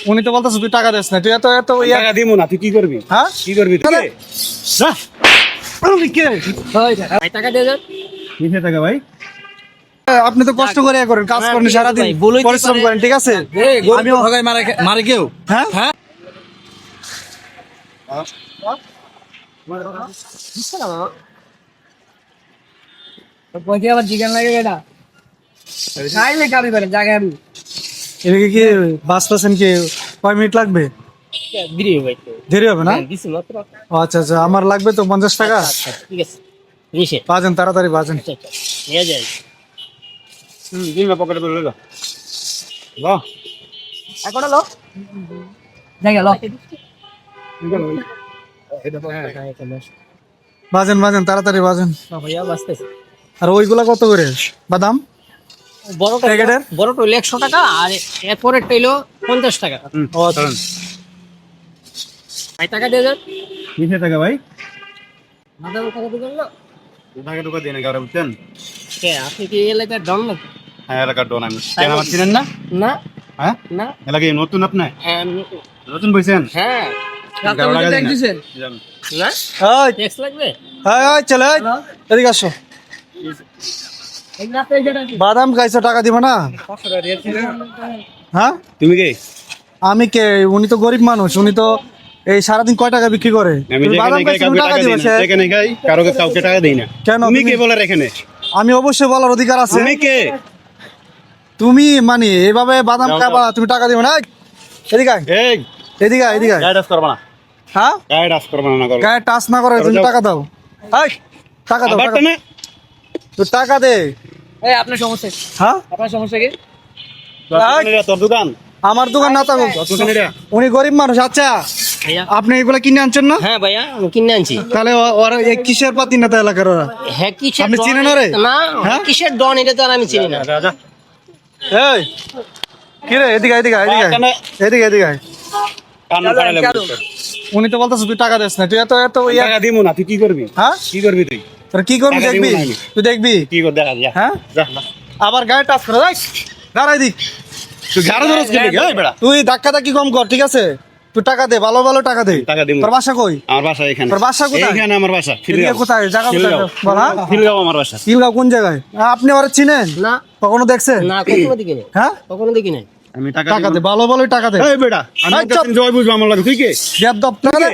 উনি তো বলতেছে তুই টাকা দিস না, তুই এত এত টাকা দিমু না, তুই কি করবি? হ্যাঁ কি করবি তুই? যা। আমি কে? ভাই টাকা দিয়ে যান। কিসে টাকা ভাই? আপনি তো কষ্ট করে করেন, কাজ করেন, ঠিক আছে সারাদিন ভাই, বলেই তো পরিশ্রম পারে। করেন, ঠিক আছে? আমিও ভাগায় মারে কেউ। হ্যাঁ পয়সা আবার জিগান লাগে এটা। খাইলে খাবি পারে জায়গায় আমি। এদিকে কি বাঁচতেছেন কি? কয় মিনিট লাগবে? বিরি ভাই তো। দেরি হবে না? দিছি মাত্র। ও আচ্ছা আচ্ছা, আমার লাগবে তো 50 টাকা। আচ্ছা ঠিক আছে। নিশে। বাজেন তাড়াতাড়ি বাজেন। আচ্ছা আচ্ছা। নিয়ে যাই। দিমা পকেটে তুলে লো। লো। এখন লো। জায়গা লো। বাজেন বাজেন তাড়াতাড়ি বাজেন। ভাইয়া বাঁচতেছে। আর ওইগুলা কত করে বাদাম? বড়টা প্যাকেটের? বড়টা হইলো 100 টাকা আর এরপরেরটা হইলো 50 টাকা। ও আচ্ছা। ভাই টাকা দিয়ে যান। কিসে টাকা ভাই? মাদাম টাকা দিয়ে যান না। টাকা টুকা দিয়ে না কারো বুঝছেন? কে আপনি কি এই এলাকার ডন নাকি? হ্যাঁ, এলাকার ডন আমি। কেন আমার চিনেন না? না হ্যাঁ? না এলাকায় নতুন আপনি? হ্যাঁ নতুন বইছেন? হ্যাঁ টাকা দিন না। যান। না এই ট্যাক্স লাগবে এই চলে এই, এদিকে আসো। এই না তো এই জায়গা বাদাম খাইছো, টাকা দিব না? হ্যাঁ তুমি কে? আমি কে? উনি তো গরিব মানুষ, উনি তো এই সারাদিন কয় টাকা বিক্রি করে? আমি তুমি বাদাম যেখানে খাই খাইছো, কাউকে টাকা টাকা দিবা দিই না। সে? যেখানে খাই কাউকে টাকা দেই না। কেন? তুমি তুমি- কে বলার এখানে? আমি অবশ্যই বলার অধিকার আছে। তুমি কে? তুমি মানে এইভাবে বাদাম যাও, খাবা, তুমি টাকা দিবে না? এই, এদিকে আয়, এই এদিকে আয়, এদিকে আয়। গাইড আস করবা না। হ্যাঁ গাইড আস করবা না করো। গায়ে টাচ না করে তুমি যাও। টাকা দাও। এই, টাকা দাও, আবার টাকা- টানে? তুই টাকা দে। এই আপনার সমস্যা কি? হ্যাঁ আপনার সমস্যা কি? তোর দোকানেরা, তোর দোকান? আমার দোকান না থাকুক, তোর দোকানেরা? উনি গরিব মানুষ। আচ্ছা ভাইয়া আপনি এগুলা কিনে আনছেন না? হ্যাঁ ভাইয়া আমি কিনে আনছি। তাহলে ওরা এই কিসের পাতি না তো এলাকার ওরা? হ্যাঁ কিসের আপনি ডন? চিনেন ওরে? না হ্যাঁ? কিসের ডন এটা তো আর আমি চিনি না। যা, যা। এই কি রে, এদিকে আয়, এদিকে আয়, এদিকে আয়। টানে। এদিকে এদিকে আয়। কান ফাড়াইলে বলতে। উনি তো বলতেছে তুই টাকা দিস না, তুই এত এত টাকা দিমু না, তুই কি করবি? হ্যাঁ কি করবি তুই? তোর কি করবি টাকা দেখবি? দিব না আমি। তুই দেখবি? কি কর দেখা যা। হ্যাঁ যা। আবার গায়ে টাচ করে যাই, দাঁড়াই দিক। তুই গাড়ো ধরছ কি লাগি? এই বেড়া। তুই ধাক্কা ধাক্কি কম কর, ঠিক আছে? তুই টাকা দে, ভালো ভালো টাকা দে। টাকা দিমু। তোর বাসা কই? আমার বাসা এখানে। তোর বাসা কোথায়? এইখানে আমার বাসা। এদিকে খিলগাঁও। কোথায়? জায়গা কোথায়? খিলগাঁও। বল, হ্যাঁ? খিলগাঁও আমার বাসা। কিলগাঁও কোন জায়গায়? আপনি ওরা চিনেন? না কখনো দেখছেন? না কখনো দেখি নাই। হ্যাঁ কখনো দেখি নাই। আমি টাকা টাকা দে, দিমু। ভালো ভালো টাকা দে। এই বেড়া, আমি এই, কাছে জয় বুঝবো আমার লাগে। তুই কে? গ্যাপ দপ টাকা দে।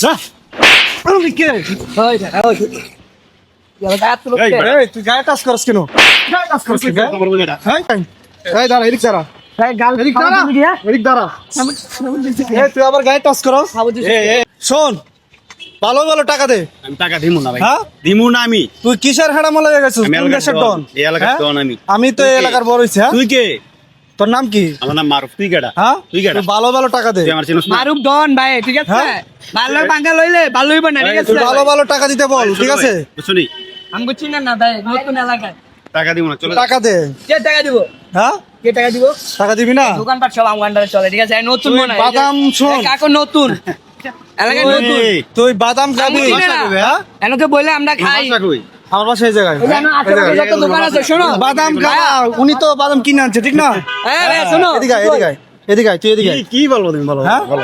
যা। আমি কে? ওই টাকা ওই ইয়ালা গাত লোক এই বেটা। এই তুই গায়ে টাচ করছ কেন? গায়ে টাচ করছ কেন? আমার বুঝে না। এই এই দাঁড়া, এদিক দাঁড়া, ভাই গাল এদিক দাঁড়া, খাওয়া দিবি হ্যাঁ? এদিক দাঁড়া। এই তুই আবার গায়ে টাচ করস? খাওয়া দিবি। এই, এই, শোন, ভালো ভালো টাকা দে। আমি টাকা দিমু না ভাই। হ্যাঁ? দিমু না আমি। তুই কিসের হেড়ামলা হয়ে গেছিস? আমি কোন এলাকার দেশের ডন। ডন? এই এলাকার হ্যাঁ? ডন আমি। আমি তো তুই এই কে? এলাকার বড় হইছি। হ্যাঁ? তুই কে? তোর নাম কি? আমার নাম মারুফ। তুই কেডা? হ্যাঁ তুই কেডা? তুই ভালো ভালো টাকা দে। তুই আমার চিনিস না? মারুফ ডন ভাই ঠিক আছে হ্যাঁ? ভালো বাঙ্গা লইলে ভালো হইব না ঠিক এই, আছে তুই ভালো ভালো টাকা দিতে বল, ঠিক আছে? শুনি, আমি বুঝছি না না ভাই নতুন এলাকায় টাকা দিমু না, চলে যা। টাকা দে। কে টাকা দিব হ্যাঁ কে টাকা দিব টাকা দিবি না? দোকানপাট সব আমার আন্ডারে চলে ঠিক আছে আর নতুন তুই মনে হয় বাদাম শোন। কাকু নতুন এলাকায় নতুন এই, তুই বাদাম খাবি? আমি চিনি না। হ্যাঁ? এনকে বলে আমরা আমার খাই বাসা কই? আমার বাসা এই জায়গায়। এই যে আমার আশেপাশে যত দোকান আছে শোনো বাদাম খাবা, উনি তো বাদাম কিনে আনছে, ঠিক না? হ্যাঁ ভাই শোনো এদিকে আয়, এদিকে আয়, এদিকে আয়, তুই এদিকে আয়। কি বলবো তুমি বলো? হ্যাঁ? বলো।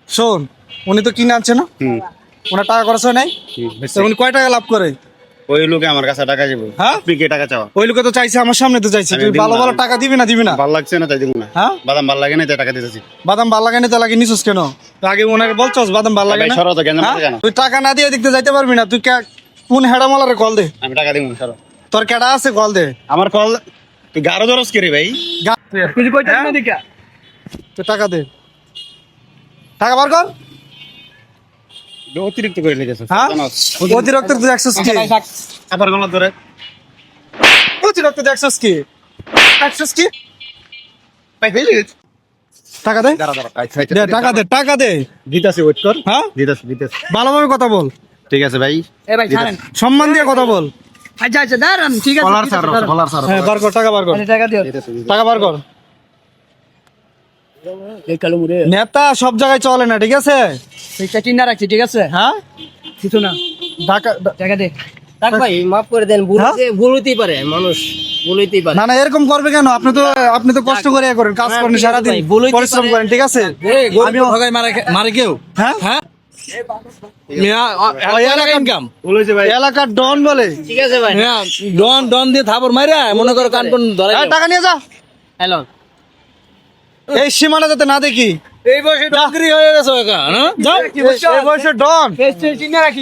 শোন, উনি তো কিনে আনছে না? হুম, ওনার টাকা খরচ হয় নাই? তো উনি কয় টাকা লাভ করে? ওই লোকে আমার কাছে টাকা যাবো। হ্যাঁ? আপনি কে টাকা চাওয়া? ওই লোকে তো চাইছে, আমার সামনে তো চাইছে। আমি তুই দিব ভালো না। ভালো টাকা দিবি না, দিবি না? ভাল লাগছে না তাই দিব না। হ্যাঁ? বাদাম ভাল লাগে না তাই টাকা দিতেছি। বাদাম ভাল লাগে না, তো লাগে নিছিস কেন? তো আগে ওনাকে বলছস বাদাম ভাল লাগে ভাই, না? সরো তো, কেন হ্যাঁ? কেন? তুই টাকা না দিয়ে দেখতে যাইতে পারবি না। তুই কোন হেডামালারে কল দে, আমি টাকা দিব না, সরো। তোর কেডা আছে কল দে। আমার কল তুই গারো ধরস কে রে ভাই? কিছু কইতে হ্যাঁ? না দেখা তুই টাকা দে, টাকা বার কর। অতিরিক্ত করে লেগেছে। হ্যাঁ? অতিরিক্ত তুই দেখছস কি? আবার গলা ধরে। অতিরিক্ত দেখছস কি? দেখছস কি? ভাই হয়ে গেছে। টাকা দে, দাঁড়া দাঁড়া। দে টাকা দে, টাকা দে। দিতাছি, ওয়েট কর। হ্যাঁ? দিতাছি। ভালোভাবে কথা বল, ঠিক আছে ভাই। এ ভাই ছাড়েন সম্মান দিয়ে কথা বল। আচ্ছা আচ্ছা দাঁড়ান ঠিক আছে কলার ঠিক স্যার, আছে, দাঁড়ান। কলার স্যার। হ্যাঁ বার কর, টাকা বার কর, আচ্ছা, টাকা দিও টাকা বার কর। এই কালো মুড়ে নেতা সব জায়গায় চলে না, ঠিক আছে? এইটা চিন্তা রাখছি ঠিক আছে হ্যাঁ কিছু না ঢাকা টাকা দে থাক ভাই মাফ করে দেন ভুল হ্যাঁ? ভুল হতেই পারে মানুষ বলতেই পারে না না এরকম করবে কেন? আপনি তো কষ্ট করে করেন, কাজ করেন সারাদিন, ভাই, বলেই তো পরিশ্রম পারে। করেন, ঠিক আছে? আমিও ঠকাই মারে কেউ হ্যাঁ হ্যাঁ ইনকাম ভুল হয়েছে ভাই। এলাকার ডন বলে ঠিক আছে ভাই ডন দিয়ে থাপড় মাইরা মনে করো কান কোন ধরে এই টাকা নিয়ে যা, হ্যালো এই সীমানা যাতে না দেখি। এই বয়সে চাকরি হয়ে গেছে একা না যাও এই বয়সে ডন চিনে রাখি